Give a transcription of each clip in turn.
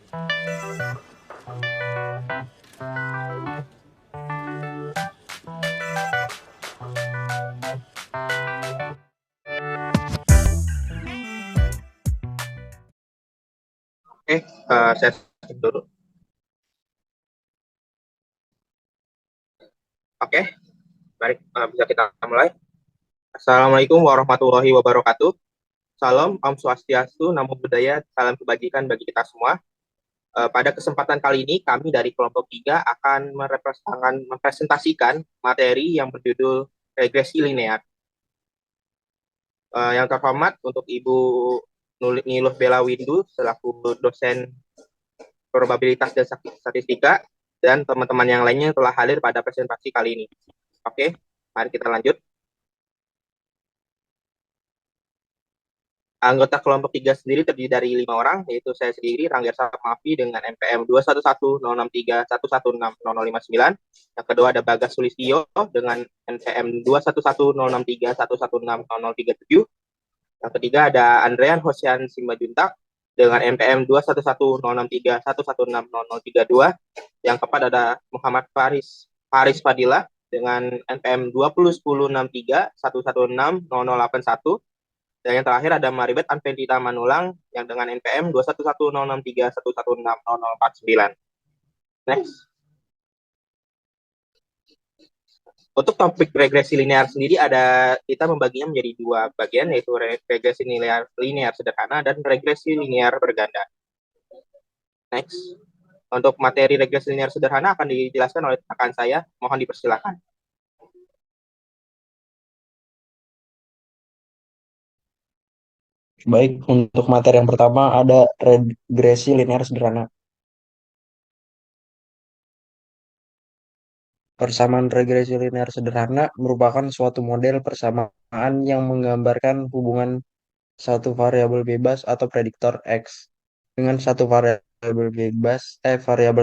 Oke, saya skip dulu. Oke, mari bisa kita mulai. Assalamualaikum warahmatullahi wabarakatuh. Salam, Om Swastiastu, Namo Buddhaya, salam kebajikan bagi kita semua. Pada kesempatan kali ini, kami dari kelompok 3 akan mempresentasikan materi yang berjudul regresi linear. Yang terhormat untuk Ibu Niluh Bella Windu selaku dosen probabilitas dan statistika, dan teman-teman yang lainnya telah hadir pada presentasi kali ini. Oke, mari kita lanjut. Anggota kelompok 3 sendiri terdiri dari 5 orang, yaitu saya sendiri, Rangger Sapmafi dengan NPM 2110063116059. Yang kedua ada Bagas Sulistyo dengan NPM 2110063116037. Yang ketiga ada Andrean Hosian Simbajuntak dengan NPM 2110063116032. Yang keempat ada Muhammad Faris Fadila dengan NPM 201063116081. Dan yang terakhir ada Maribeth Anventita Manulang yang dengan NPM 2110631160049. Next. Untuk topik regresi linear sendiri kita membaginya menjadi dua bagian, yaitu regresi linear sederhana dan regresi linear berganda. Next. Untuk materi regresi linear sederhana akan dijelaskan oleh rekan saya. Mohon dipersilakan. Baik, untuk materi yang pertama ada regresi linear sederhana. Persamaan regresi linear sederhana merupakan suatu model persamaan yang menggambarkan hubungan satu variabel bebas atau prediktor X dengan satu variabel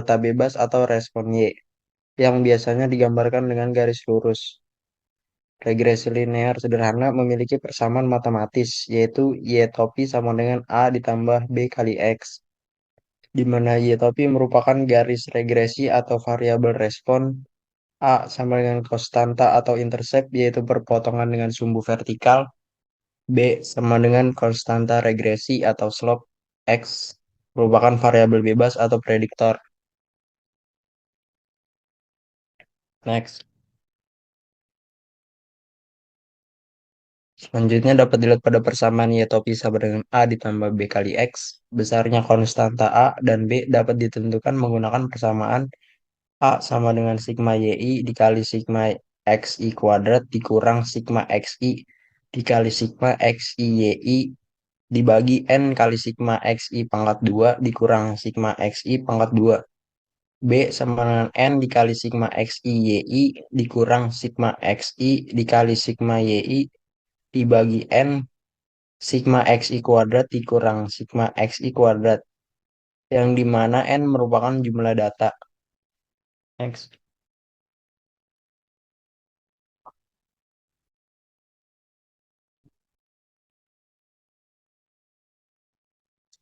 tak bebas atau respon Y yang biasanya digambarkan dengan garis lurus. Regresi linear sederhana memiliki persamaan matematis, yaitu Y topi sama dengan A ditambah B kali X, di mana Y topi merupakan garis regresi atau variabel respon, A sama dengan konstanta atau intercept, yaitu perpotongan dengan sumbu vertikal, B sama dengan konstanta regresi atau slope, X merupakan variabel bebas atau prediktor. Next. Selanjutnya dapat dilihat pada persamaan Y topi sama dengan A ditambah B kali X. Besarnya konstanta A dan B dapat ditentukan menggunakan persamaan A sama dengan sigma YI dikali sigma XI kuadrat dikurang sigma XI dikali sigma XI YI dibagi N kali sigma XI pangkat 2 dikurang sigma XI pangkat 2. B sama dengan N dikali sigma XI YI dikurang sigma XI dikali sigma YI dibagi N sigma XI kuadrat dikurang sigma XI kuadrat, yang dimana N merupakan jumlah data. Next.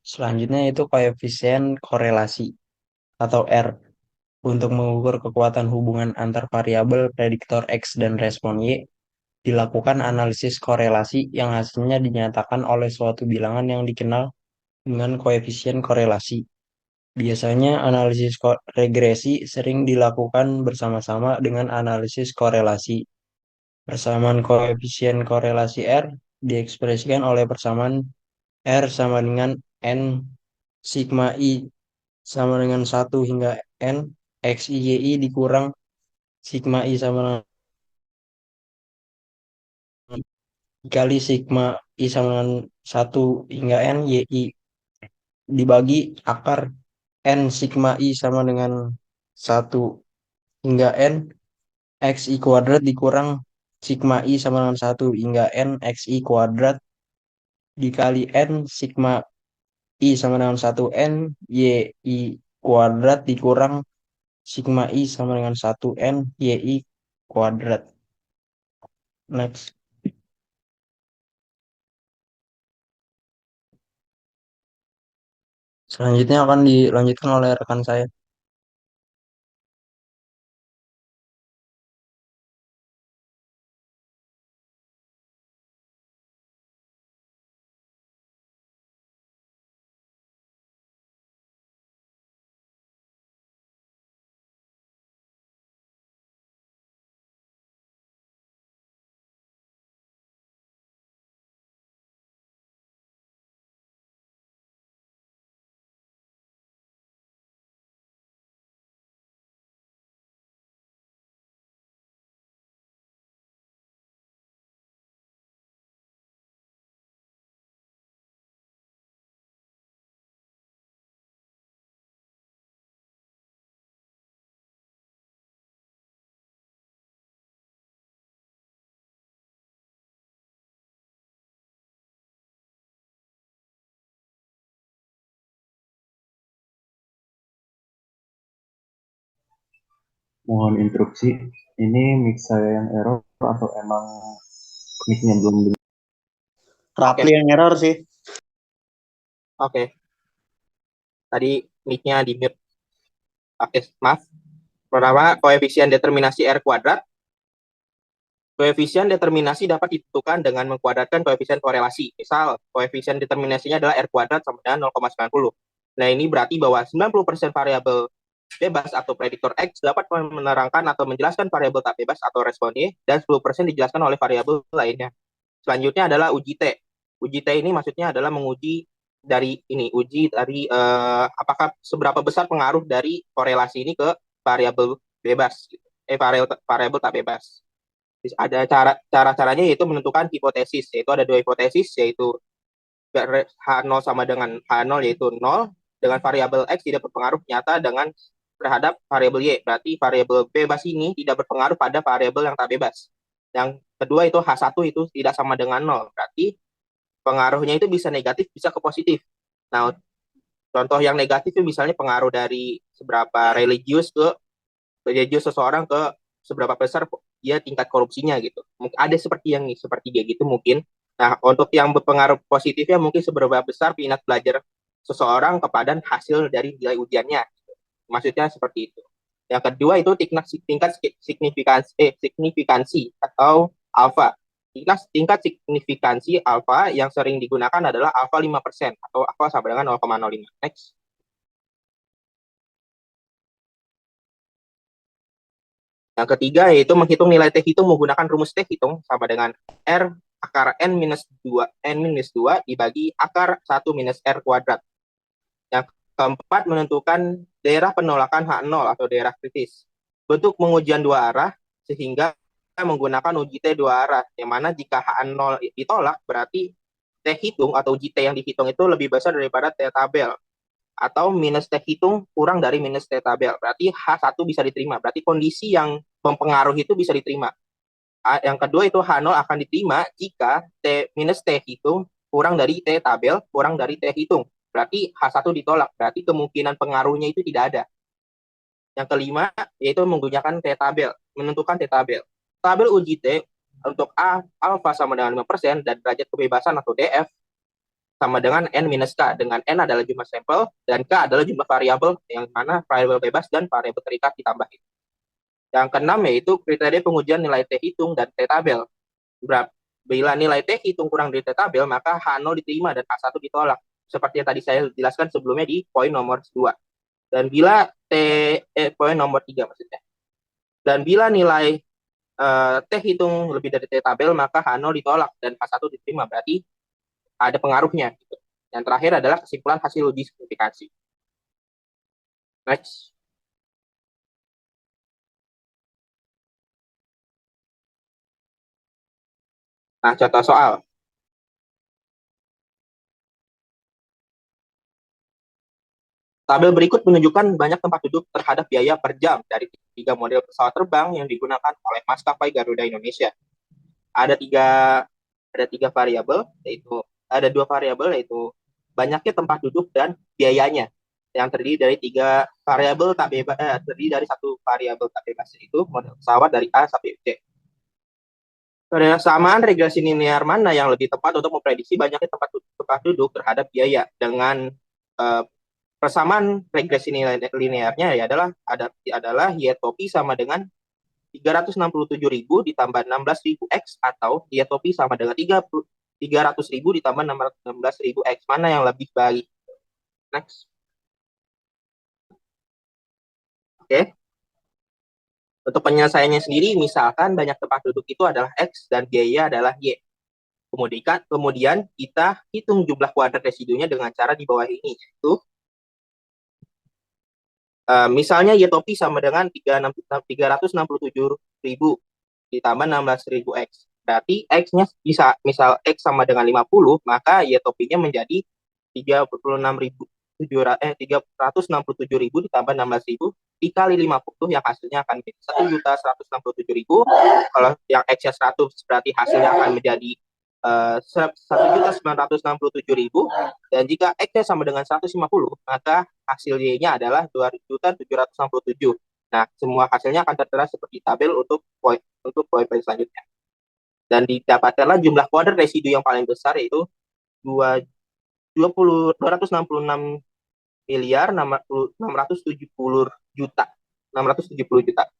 Selanjutnya itu koefisien korelasi atau R untuk mengukur kekuatan hubungan antar variabel prediktor X dan respon Y. Dilakukan analisis korelasi yang hasilnya dinyatakan oleh suatu bilangan yang dikenal dengan koefisien korelasi. Biasanya analisis regresi sering dilakukan bersama-sama dengan analisis korelasi. Persamaan koefisien korelasi R diekspresikan oleh persamaan R sama dengan N sigma I sama dengan 1 hingga N XIYI dikurang sigma I sama dengan dikali sigma I sama dengan 1 hingga N YI dibagi akar N sigma I sama dengan 1 hingga N XI kuadrat dikurang sigma I sama dengan 1 hingga N XI kuadrat dikali N sigma I sama dengan 1 N YI kuadrat dikurang sigma I sama dengan 1 N YI kuadrat. Next. Selanjutnya akan dilanjutkan oleh rekan saya. Mohon instruksi, ini mix saya yang error atau emang mixnya belum di... Oke, Rapli yang error sih. oke. Tadi mic-nya di mute. Oke, maaf. Pertama, koefisien determinasi R kuadrat. Koefisien determinasi dapat ditentukan dengan mengkuadratkan koefisien korelasi. Misal, koefisien determinasinya adalah R kuadrat sama dengan 0,90. Nah, ini berarti bahwa 90% variabel bebas atau prediktor X dapat menerangkan atau menjelaskan variabel tak bebas atau respon Y, dan 10% dijelaskan oleh variabel lainnya. Selanjutnya adalah uji T. Uji T ini maksudnya adalah menguji uji dari apakah seberapa besar pengaruh dari korelasi ini ke variabel bebas, variabel tak bebas. Ada caranya yaitu menentukan hipotesis, yaitu ada dua hipotesis, yaitu H0 sama dengan H0 yaitu 0, dengan variabel X tidak berpengaruh nyata terhadap variabel Y. Berarti variabel bebas ini tidak berpengaruh pada variabel yang tak bebas. Yang kedua itu H1 itu tidak sama dengan 0. Berarti pengaruhnya itu bisa negatif, bisa ke positif. Nah, contoh yang negatif itu misalnya pengaruh dari seberapa religius seseorang ke seberapa besar dia tingkat korupsinya gitu. Mungkin ada seperti dia gitu mungkin. Nah, untuk yang berpengaruh positifnya mungkin seberapa besar minat belajar seseorang kepada hasil dari nilai ujiannya. Maksudnya seperti itu. Yang kedua itu tingkat signifikansi atau alfa. Tingkat signifikansi alfa yang sering digunakan adalah alfa 5% atau alfa sama dengan 0,05. Next. Yang ketiga yaitu menghitung nilai T hitung menggunakan rumus T hitung sama dengan R akar N minus 2 dibagi akar 1 minus R kuadrat. Yang keempat, menentukan daerah penolakan H0 atau daerah kritis. Bentuk pengujian dua arah sehingga menggunakan uji T dua arah, yang mana jika H0 ditolak berarti T hitung atau uji T yang dihitung itu lebih besar daripada T tabel, atau minus T hitung kurang dari minus T tabel. Berarti H1 bisa diterima. Berarti kondisi yang mempengaruhi itu bisa diterima. Yang kedua itu H0 akan diterima jika T minus T hitung kurang dari T tabel, kurang dari T hitung. Berarti H1 ditolak. Berarti kemungkinan pengaruhnya itu tidak ada. Yang kelima yaitu menggunakan T tabel, menentukan T tabel. Tabel uji T untuk A alfa sama dengan 5% dan derajat kebebasan atau DF sama dengan N minus K, dengan N adalah jumlah sampel dan K adalah jumlah variabel, yang mana variabel bebas dan variabel terikat ditambahin. Yang keenam yaitu kriteria pengujian nilai T hitung dan T tabel. Bila nilai T hitung kurang dari T tabel, maka H0 diterima dan H1 ditolak. Seperti yang tadi saya jelaskan sebelumnya di poin nomor 2. Dan bila poin nomor 3 maksudnya. Dan bila nilai T hitung lebih dari T tabel, maka H0 ditolak dan H1 diterima. Berarti ada pengaruhnya. Gitu. Yang terakhir adalah kesimpulan hasil uji signifikansi. Next. Nah, contoh soal. Tabel berikut menunjukkan banyak tempat duduk terhadap biaya per jam dari 3 model pesawat terbang yang digunakan oleh maskapai Garuda Indonesia. Ada tiga variabel, yaitu ada 2 variabel, yaitu banyaknya tempat duduk dan biayanya, yang terdiri dari 3 variabel tak bebas, terdiri dari 1 variabel tak bebas, yaitu model pesawat dari A sampai C. Kesamaan regresi linear mana yang lebih tepat untuk memprediksi banyaknya tempat duduk terhadap biaya dengan persamaan regresi linearnya ya adalah Y topi sama dengan 367.000 ditambah 16.000 X atau Y topi sama dengan 300.000 ditambah 16.000 X. Mana yang lebih baik? Next. Oke. Untuk penyelesaiannya sendiri, misalkan banyak tempat duduk itu adalah X dan biaya adalah Y. Kemudian kita hitung jumlah kuadrat residunya dengan cara di bawah ini, yaitu misalnya Y topi sama dengan 367.000 ditambah 16.000 X. Berarti X-nya bisa, misal X sama dengan 50, maka Y topinya menjadi 367.000 ditambah 16.000 dikali 50 yang hasilnya akan menjadi 1.167.000. Kalau yang X-nya 100 berarti hasilnya akan menjadi 1.967.000, dan jika X-nya sama dengan 150 maka hasil Y-nya adalah 2.767. Nah, semua hasilnya akan tertera seperti tabel untuk poin selanjutnya. Dan didapatkanlah jumlah kuadrat residu yang paling besar, yaitu 266 miliar 670 juta. 670 juta.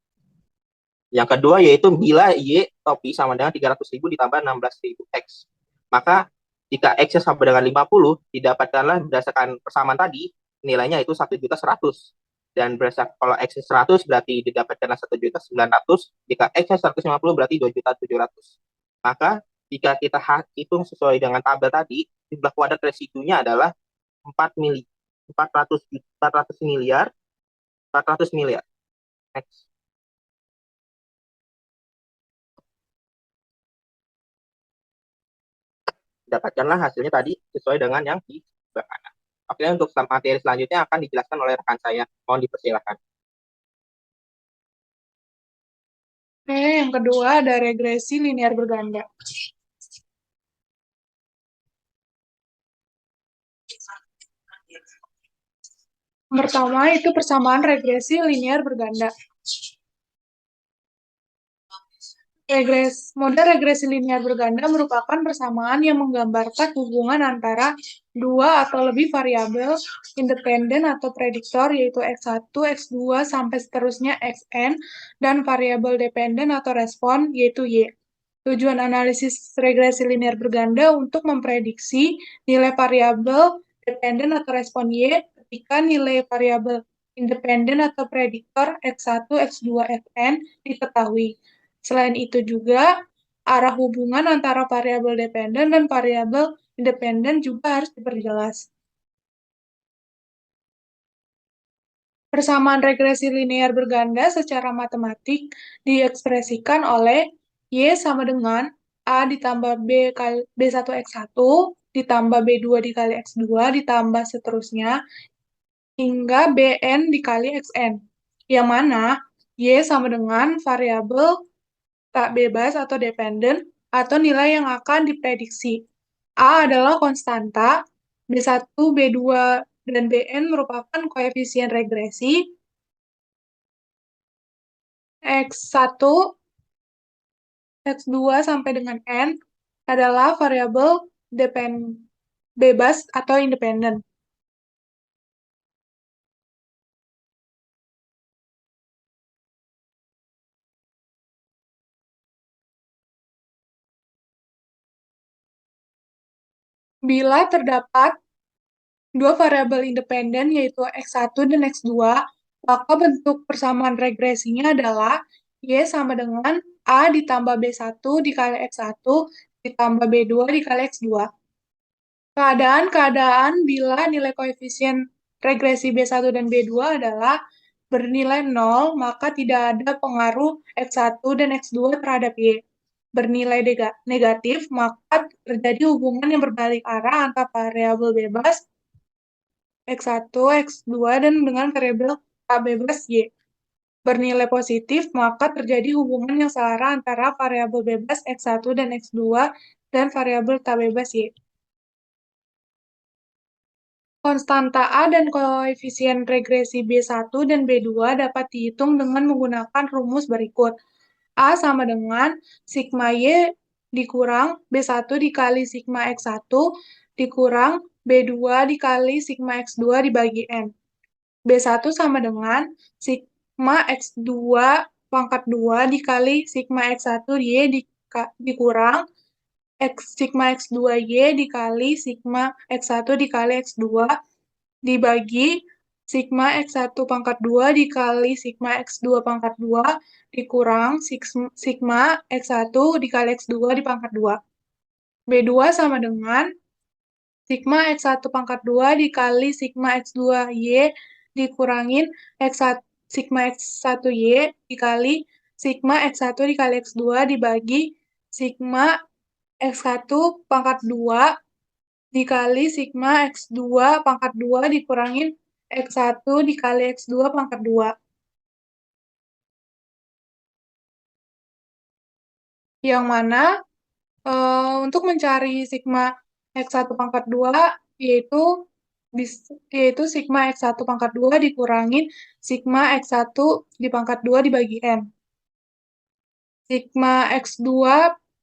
Yang kedua yaitu bila Y topi sama dengan 300.000 ditambah 16.000 X. Maka jika X sama dengan 50, didapatkanlah berdasarkan persamaan tadi, nilainya itu 1.100.000. Dan berdasarkan kalau X 100 berarti didapatkanlah 1.900.000. Jika X 150 berarti 2.700.000. Maka jika kita hitung sesuai dengan tabel tadi, jumlah kuadrat residunya adalah 400 miliar. Next. Dapatkanlah hasilnya tadi sesuai dengan yang di sebelah kanan. Oke, untuk materi selanjutnya akan dijelaskan oleh rekan saya. Mohon dipersilakan. Oke, yang kedua ada regresi linear berganda. Pertama itu persamaan regresi linear berganda. Model regresi linear berganda merupakan persamaan yang menggambarkan hubungan antara dua atau lebih variabel independen atau prediktor, yaitu X1, X2, sampai seterusnya Xn, dan variabel dependen atau respon, yaitu Y. Tujuan analisis regresi linear berganda untuk memprediksi nilai variabel dependen atau respon Y ketika nilai variabel independen atau prediktor X1, X2, Xn diketahui. Selain itu juga, arah hubungan antara variabel dependen dan variabel independen juga harus diperjelas. Persamaan regresi linear berganda secara matematik diekspresikan oleh Y sama dengan A ditambah B1 X1 ditambah B2 dikali X2 ditambah seterusnya hingga Bn dikali Xn. Yang mana Y sama dengan variabel tak bebas atau dependen atau nilai yang akan diprediksi. A adalah konstanta, B1, B2, dan Bn merupakan koefisien regresi, X1, X2 sampai dengan N adalah variabel bebas atau independen. Bila terdapat dua variabel independen yaitu X1 dan X2, maka bentuk persamaan regresinya adalah Y sama dengan A ditambah B1 dikali X1 ditambah B2 dikali X2. Keadaan bila nilai koefisien regresi B1 dan B2 adalah bernilai 0, maka tidak ada pengaruh X1 dan X2 terhadap Y. Bernilai negatif, maka terjadi hubungan yang berbalik arah antara variabel bebas X1, X2, dan dengan variabel tak bebas Y. Bernilai positif, maka terjadi hubungan yang searah antara variabel bebas X1 dan X2 dan variabel tak bebas Y. Konstanta A dan koefisien regresi B1 dan B2 dapat dihitung dengan menggunakan rumus berikut. A sama dengan sigma Y dikurang B1 dikali sigma X1 dikurang B2 dikali sigma X2 dibagi N. B1 sama dengan sigma X2 pangkat 2 dikali sigma X1 Y dikurang sigma X2Y dikali sigma X1 dikali X2 dibagi sigma X1 pangkat 2 dikali sigma X2 pangkat 2 dikurang sigma X1 dikali X2 di pangkat 2. B2 sama dengan sigma X1 pangkat 2 dikali sigma X2Y dikurangin sigma X1Y dikali sigma X1 dikali X2 dibagi sigma X1 pangkat 2 dikali sigma X2 pangkat 2 dikurangin X1 dikali X2 pangkat 2. Yang mana untuk mencari sigma X1 pangkat 2 yaitu sigma X1 pangkat 2 dikurangin sigma X1 di pangkat 2 dibagi N. Sigma X2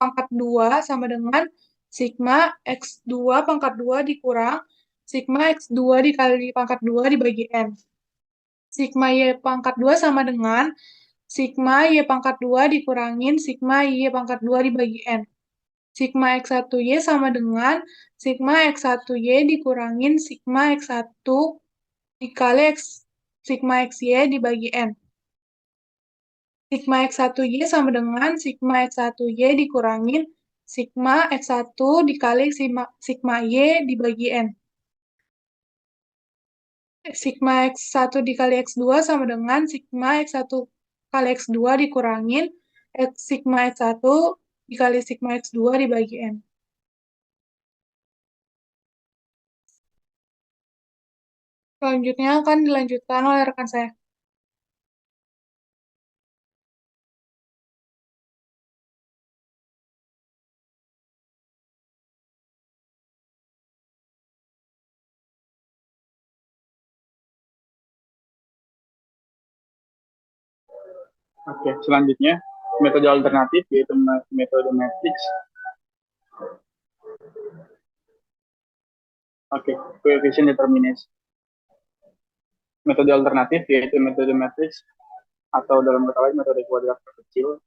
pangkat 2 sama dengan sigma X2 pangkat 2 dikurang sigma X2 dikali pangkat 2 dibagi N. Sigma Y pangkat 2 sama dengan sigma Y pangkat 2 dikurangin sigma Y pangkat 2 dibagi N. Sigma X1Y sama dengan sigma X1Y dikurangin sigma X1 dikali sigma XY dibagi N. Sigma X1Y sama dengan sigma X1Y dikurangin sigma X1 dikali sigma Y dibagi N. Sigma X1 dikali X2 sama dengan sigma X1 kali X2 dikurangin sigma X1 dikali sigma X2 dibagi N. Selanjutnya akan dilanjutkan oleh rekan saya. Oke, selanjutnya metode alternatif yaitu metode matriks. Oke, coefficient determination. Metode alternatif yaitu metode matriks atau dalam kata lain metode kuadrat terkecil.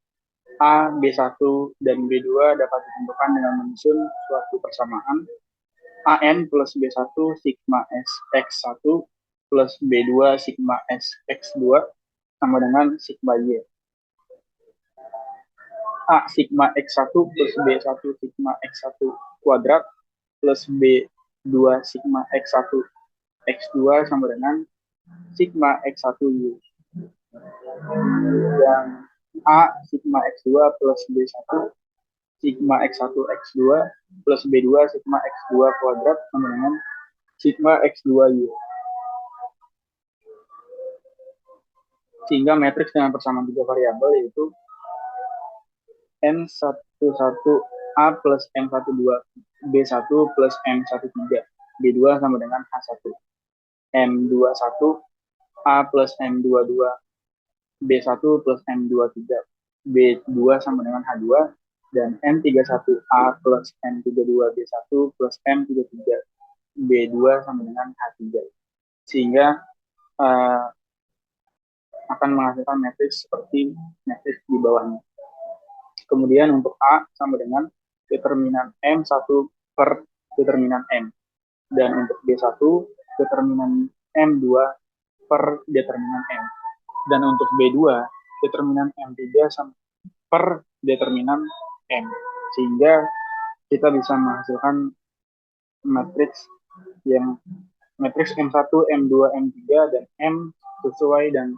A, B1, dan B2 dapat ditentukan dengan menyusun suatu persamaan AN plus B1 sigma S X1 plus B2 sigma S X2 sama dengan sigma Y. A sigma X1 plus B1 sigma X1 kuadrat plus B2 sigma X1 X2 sama dengan sigma X1Y. Dan A sigma X2 plus B1 sigma X1 X2 plus B2 sigma X2 kuadrat sama dengan sigma X2Y. Sehingga matriks dengan persamaan tiga variabel yaitu M11A plus M12 B1 plus M13 B2 sama dengan H1 M21 A plus M22 B1 plus M23 B2 sama dengan H2 dan M31A plus M32 B1 plus M33 B2 sama dengan H3 sehingga akan menghasilkan matriks seperti matriks di bawahnya. Kemudian untuk A sama dengan determinan M1 per determinan M. Dan untuk B1 determinan M2 per determinan M. Dan untuk B2 determinan M3 per determinan M. Sehingga kita bisa menghasilkan matriks yang matriks M1, M2, M3 dan M sesuai yang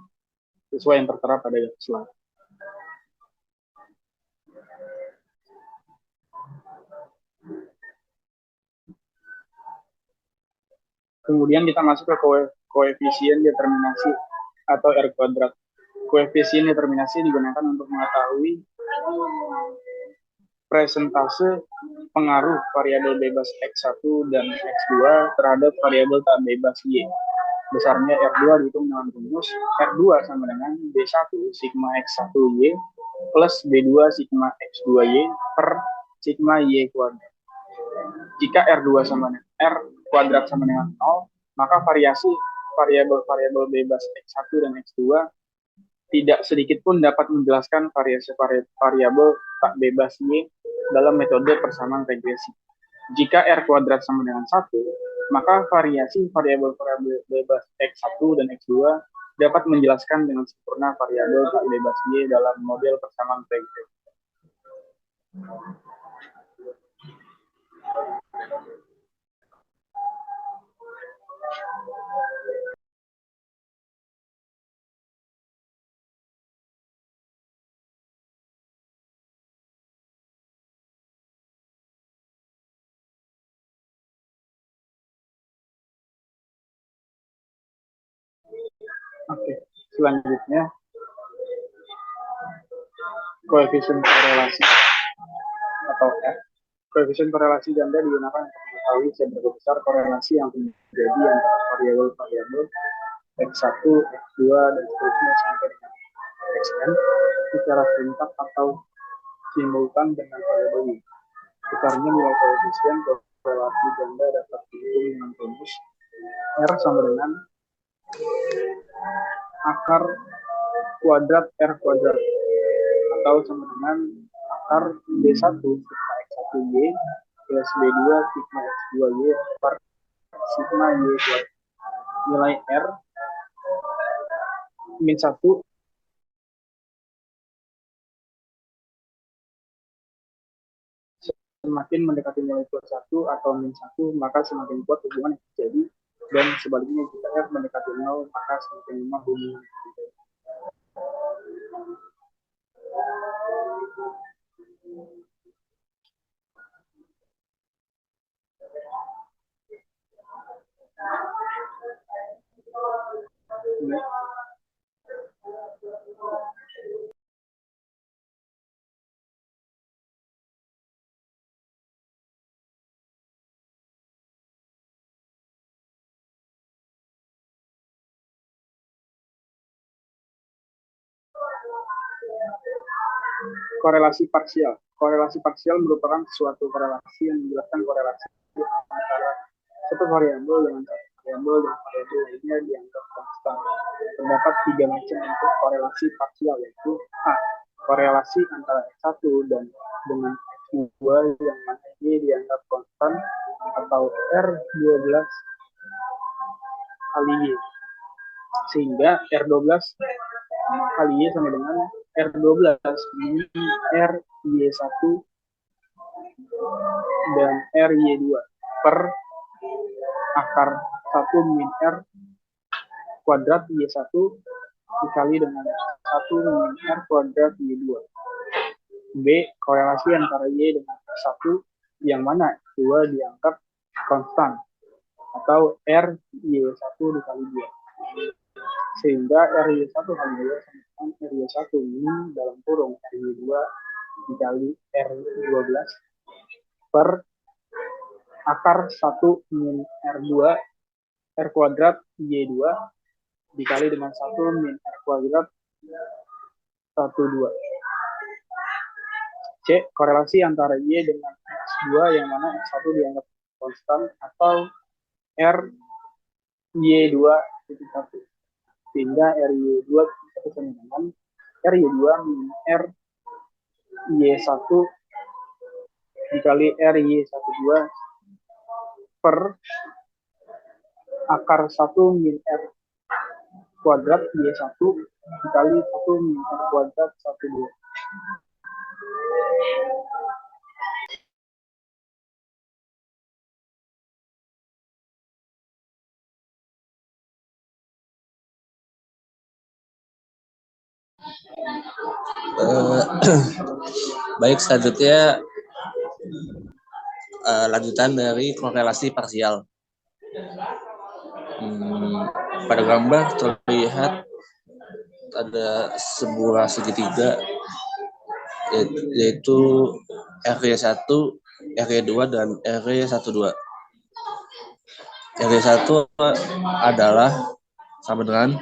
tertera pada slide. Kemudian kita masuk ke koefisien determinasi atau R kuadrat. Koefisien determinasi digunakan untuk mengetahui presentase pengaruh variabel bebas X1 dan X2 terhadap variabel tak bebas Y. Besarnya R2 dihitung dengan rumus R2 sama dengan B1 sigma X1Y plus B2 sigma X2Y per sigma Y kuadrat. Jika R2 sama dengan R kuadrat sama dengan 0, maka variasi variabel-variabel bebas X1 dan X2 tidak sedikit pun dapat menjelaskan variasi variabel tak bebas Y dalam metode persamaan regresi. Jika R kuadrat sama dengan 1, maka variasi variabel-variabel bebas X1 dan X2 dapat menjelaskan dengan sempurna variabel tak bebas Y dalam model persamaan regresi. Oke, selanjutnya koefisien korelasi atau F. Koefisien korelasi ganda digunakan untuk mengetahui seberapa besar korelasi yang terjadi antara variabel-variabel X1, X2, dan seterusnya sampai dengan Xn secara serentak atau simultan dengan variabel Y. Besarnya nilai koefisien korelasi ganda dapat dihitung dengan rumus R sama dengan akar kuadrat R kuadrat atau sama dengan akar B1 sigma X1Y plus B2 sigma X2Y per sigma Y kuadrat. Nilai R min 1 semakin mendekati nilai plus 1 atau min 1, maka semakin kuat hubungan yang terjadi, dan sebaliknya jika R mendekati 0, maka semakin lemah hubungan yang terjadi. Korelasi parsial. Korelasi parsial merupakan suatu korelasi yang menjelaskan korelasi antara satu variabel dengan satu variabel dan variabel lainnya dianggap konstan. Terdapat 3 macam bentuk korelasi parsial, yaitu A. Korelasi antara X1 dan dengan X2 yang mana Y dianggap konstan atau R12 kali Y. Sehingga R12 kali Y sama dengan R12 min RY1 dan RY2 per akar 1 min R kuadrat Y1 dikali dengan 1 min R kuadrat Y2. B. Korelasi antara Y dengan X1 yang mana X2 dianggap konstan atau RY1 dikali 2. Sehingga RY1 kali 2 sama dengan RY1 min dalam kurung RY2 dikali R12 per akar 1 min R2 R kuadrat Y2 dikali dengan 1 min R kuadrat 12. C. Korelasi antara Y dengan X2 yang mana X1 dianggap konstan atau RY2 titik 1. Sehingga RY2 sama dengan RY2 min RY1 dikali RY12 per akar 1 min R kuadrat Y1 dikali 1 min R kuadrat 12. Baik, selanjutnya lanjutan dari korelasi parsial. Pada gambar terlihat ada sebuah segitiga yaitu RY1, RY2 dan RY12. RY1 adalah sama dengan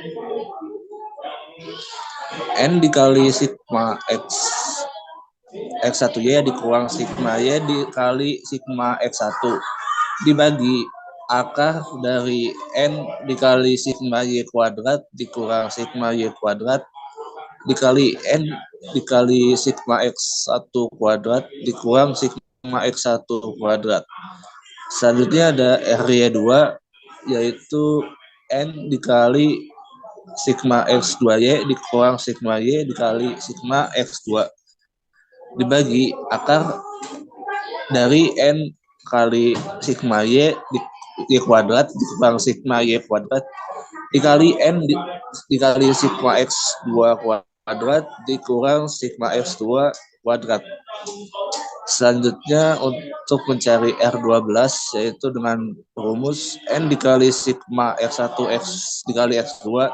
N dikali sigma X1Y dikurang sigma Y dikali sigma X1 dibagi akar dari N dikali sigma Y kuadrat dikurang sigma Y kuadrat dikali N dikali sigma X1 kuadrat dikurang sigma X1 kuadrat. Selanjutnya ada RY2 yaitu N dikali sigma X2Y dikurang sigma Y dikali sigma X2 dibagi akar dari N kali sigma Y kuadrat dikurang sigma Y kuadrat dikali N dikali sigma X2 kuadrat dikurang sigma X2 kuadrat. Selanjutnya untuk mencari R12 yaitu dengan rumus N dikali sigma X1 X dikali X2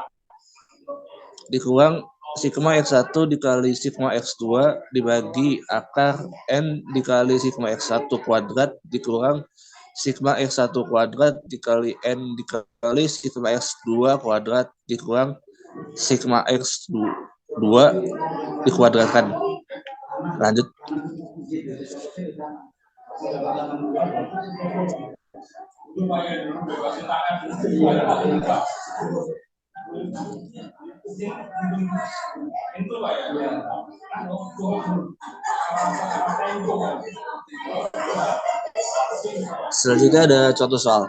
dikurang sigma X1 dikali sigma X2 dibagi akar N dikali sigma X1 kuadrat dikurang sigma X1 kuadrat dikali N dikali sigma X2 kuadrat dikurang sigma X2 dikuadratkan. Lanjut. Selanjutnya ada contoh soal.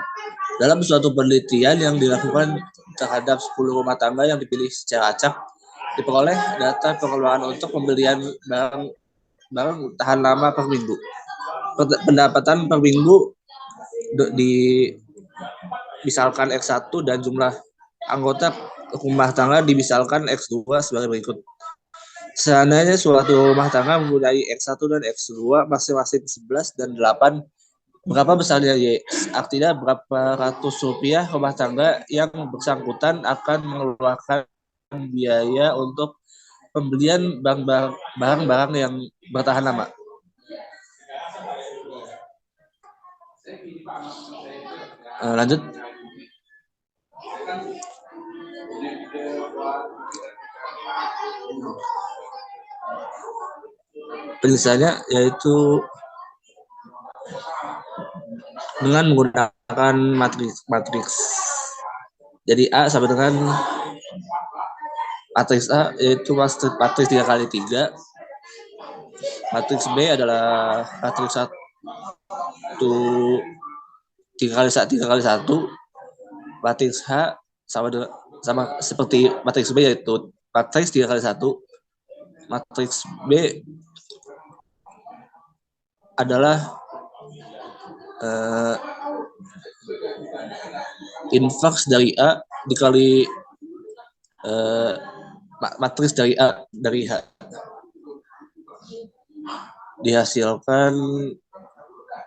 Dalam suatu penelitian yang dilakukan terhadap 10 rumah tangga yang dipilih secara acak, diperoleh data pengeluaran untuk pembelian barang tahan lama per minggu. Pendapatan per minggu misalkan X1 dan jumlah anggota rumah tangga misalkan X2 sebagai berikut. Seandainya suatu rumah tangga mempunyai X1 dan X2 masing-masing 11 dan 8, berapa besarnya Y? Artinya berapa ratus rupiah rumah tangga yang bersangkutan akan mengeluarkan biaya untuk pembelian barang-barang yang bertahan lama. Lanjut. Penyelesaiannya yaitu dengan menggunakan matriks. Jadi A sama dengan matriks A yaitu matriks 3 kali 3. Matriks B adalah matriks 1 3 kali 1. Matriks H sama seperti matriks B yaitu matriks 3 kali 1. Matriks B adalah invers dari A dikali matriks dari A dari H. Dihasilkan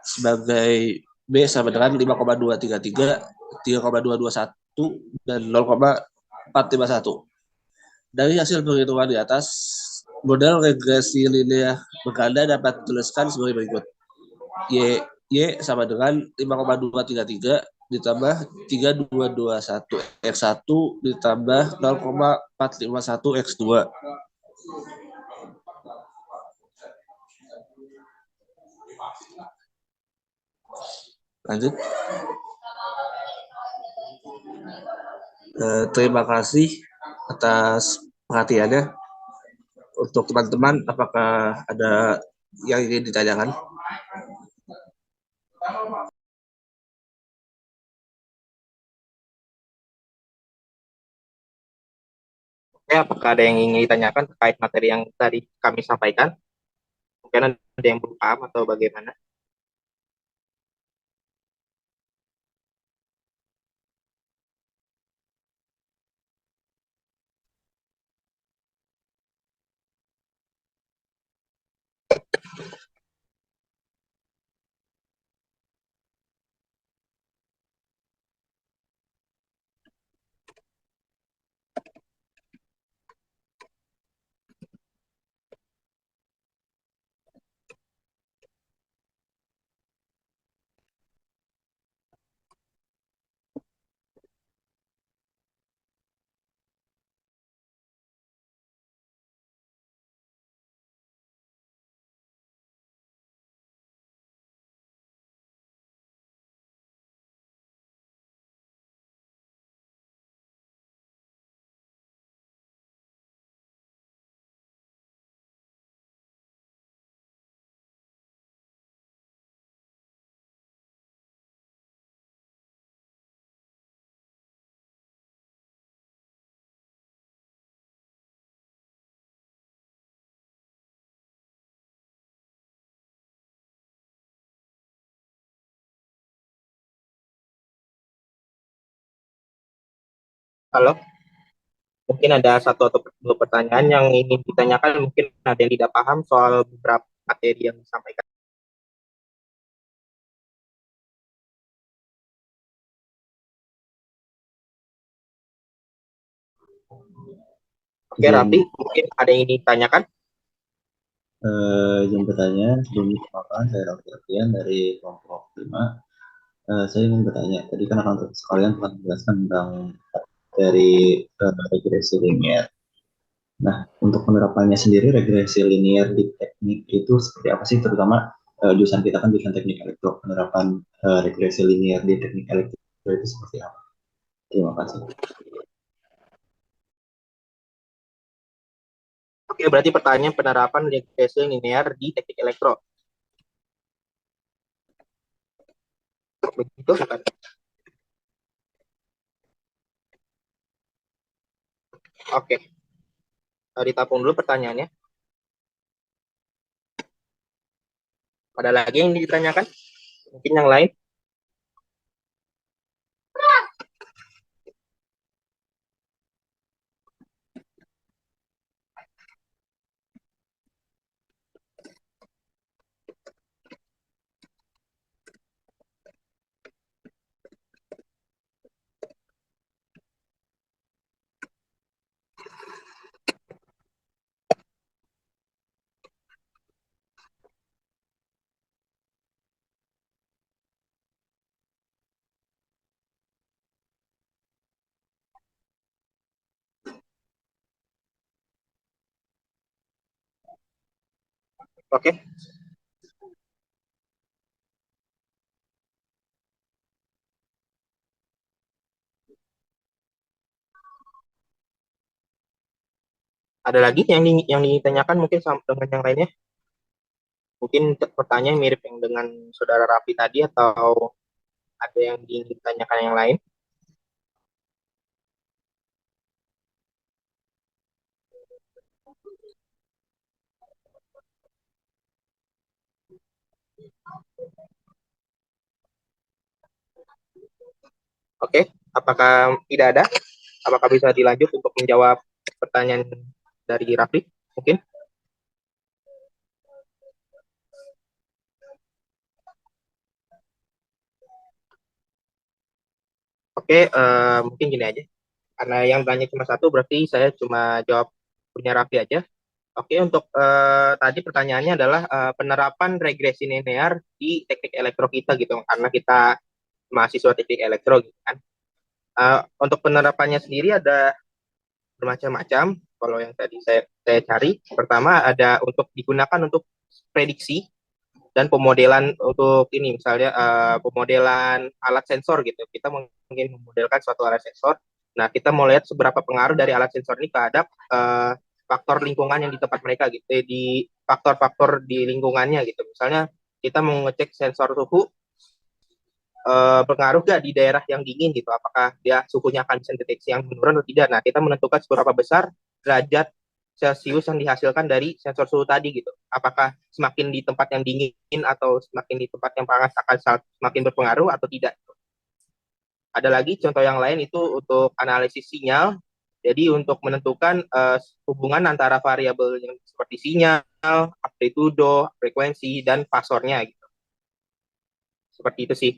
sebagai B sama dengan 5,233, 3,221, dan 0,451. Dari hasil perhitungan di atas, model regresi linear berganda dapat dituliskan sebagai berikut. Y sama dengan 5,233 ditambah 3,221 X1 ditambah 0,451 X2. Lanjut. Terima kasih atas perhatiannya. Untuk teman-teman, apakah ada yang ingin ditanyakan? Oke, apakah ada yang ingin ditanyakan terkait materi yang tadi kami sampaikan? Mungkin ada yang belum paham atau bagaimana? Halo, mungkin ada satu atau dua pertanyaan yang ingin ditanyakan, mungkin ada yang tidak paham soal beberapa materi yang disampaikan. Oke, Raffi, mungkin ada yang ingin ditanyakan? Yang bertanya, sebelum perkenalkan, saya Raffi Ardian dari kelompok 5. Saya ingin bertanya, tadi kan akan sekalian telah menjelaskan tentang dari regresi linear. Nah, untuk penerapannya sendiri, regresi linear di teknik itu seperti apa sih? Terutama jurusan kita kan jurusan teknik elektro. Penerapan regresi linear di teknik elektro itu seperti apa? Terima kasih. Oke, berarti pertanyaan penerapan regresi linear di teknik elektro. Begitu, bukan? Oke, ditapung dulu pertanyaannya. Ada lagi yang ditanyakan? Mungkin yang lain? Oke. Ada lagi yang ditanyakan mungkin sama dengan yang lainnya? Mungkin pertanyaan mirip yang dengan saudara Raffi tadi, atau ada yang ditanyakan yang lain? Oke, apakah tidak ada? Apakah bisa dilanjut untuk menjawab pertanyaan dari Raffi? Mungkin? Oke, mungkin gini aja. Karena yang tanya cuma satu, berarti saya cuma jawab punya Raffi aja. Oke, untuk tadi pertanyaannya adalah penerapan regresi linear di teknik elektro kita gitu, karena kita mahasiswa teknik elektro gitu kan. Untuk penerapannya sendiri ada bermacam-macam. Kalau yang tadi saya cari, pertama ada untuk digunakan untuk prediksi dan pemodelan untuk ini, misalnya pemodelan alat sensor gitu. Kita mungkin memodelkan suatu alat sensor. Nah, kita mau lihat seberapa pengaruh dari alat sensor ini terhadap faktor lingkungan yang di tempat mereka gitu, di faktor-faktor di lingkungannya gitu. Misalnya kita mau ngecek sensor suhu, berpengaruh gak di daerah yang dingin gitu, apakah dia suhunya akan bisa deteksi yang menurun atau tidak. Nah, kita menentukan seberapa besar derajat Celcius yang dihasilkan dari sensor suhu tadi gitu. Apakah semakin di tempat yang dingin atau semakin di tempat yang panas akan semakin berpengaruh atau tidak. Ada lagi contoh yang lain itu untuk analisis sinyal. Jadi untuk menentukan hubungan antara variabel yang seperti sinyal, amplitudo, frekuensi, dan fasornya gitu. Seperti itu sih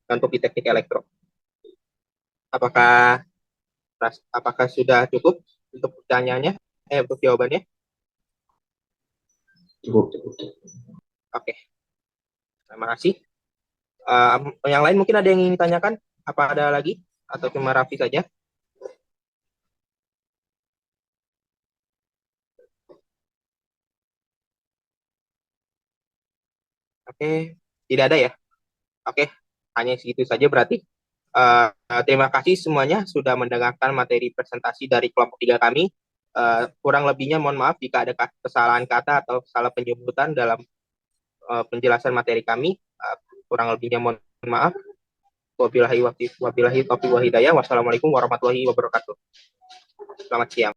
untuk di teknik elektro. Apakah apakah sudah cukup untuk pertanyaannya? Untuk jawabannya? Cukup. Oke, terima kasih. Yang lain mungkin ada yang ingin ditanyakan? Apa ada lagi? Atau cuma Raffi saja? Oke, tidak ada ya? Oke, hanya segitu saja berarti. Terima kasih semuanya sudah mendengarkan materi presentasi dari kelompok 3 kami. Kurang lebihnya mohon maaf jika ada kesalahan kata atau salah penyebutan dalam penjelasan materi kami. Kurang lebihnya mohon maaf. Wabillahi taufiq wal hidayah. Wassalamualaikum warahmatullahi wabarakatuh. Selamat siang.